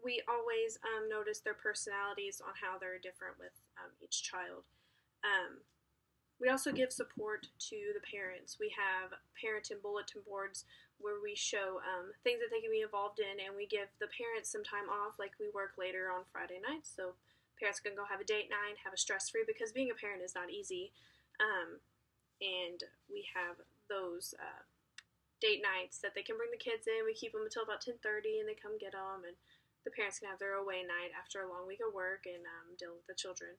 we always notice their personalities on how they're different with each child. Um, we also give support to the parents. We have parenting bulletin boards where we show things that they can be involved in, and we give the parents some time off, like we work later on Friday nights, so parents can go have a date night, have a stress-free, because being a parent is not easy. Um, and we have those date nights that they can bring the kids in. We keep them until about 10:30, and they come get them, and the parents can have their away night after a long week of work and deal with the children.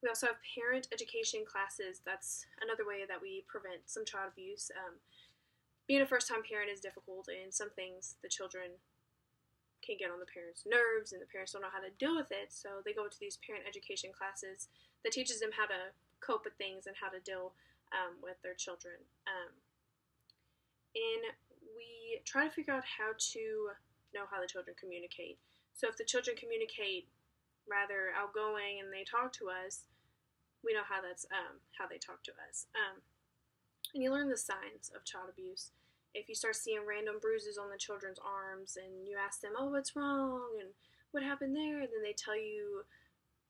We also have parent education classes. That's another way that we prevent some child abuse. Being a first-time parent is difficult, and some things the children can get on the parents' nerves, and the parents don't know how to deal with it. So they go to these parent education classes that teaches them how to cope with things and how to deal with their children. And we try to figure out how to know how the children communicate. So if the children communicate rather outgoing and they talk to us, we know how that's how they talk to us. And you learn the signs of child abuse. If you start seeing random bruises on the children's arms and you ask them, oh, what's wrong? And what happened there? And then they tell you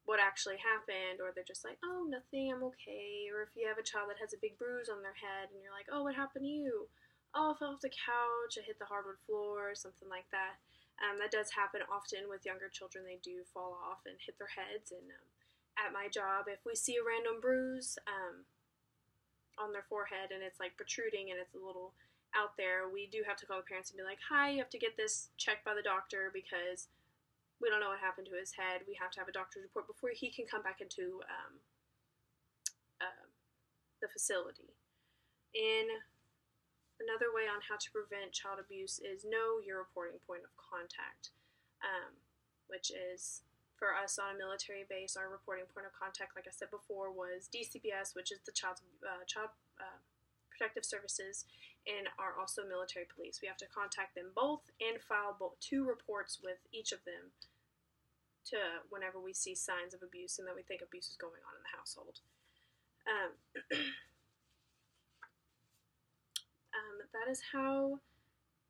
what actually happened, or they're just like, oh, nothing, I'm okay. Or if you have a child that has a big bruise on their head and you're like, oh, what happened to you? Oh, I fell off the couch, I hit the hardwood floor, something like that. That does happen often with younger children. They do fall off and hit their heads. And at my job, if we see a random bruise on their forehead and it's like protruding and it's a little out there, we do have to call the parents and be like, hi, you have to get this checked by the doctor because we don't know what happened to his head. We have to have a doctor's report before he can come back into the facility. And another way on how to prevent child abuse is know your reporting point of contact, which is, for us on a military base, our reporting point of contact, like I said before, was DCPS, which is the Child Protective Services, and are also military police. We have to contact them both and file 2 reports with each of them to whenever we see signs of abuse and that we think abuse is going on in the household. That is how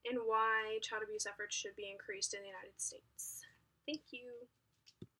and why child abuse efforts should be increased in the United States. Thank you.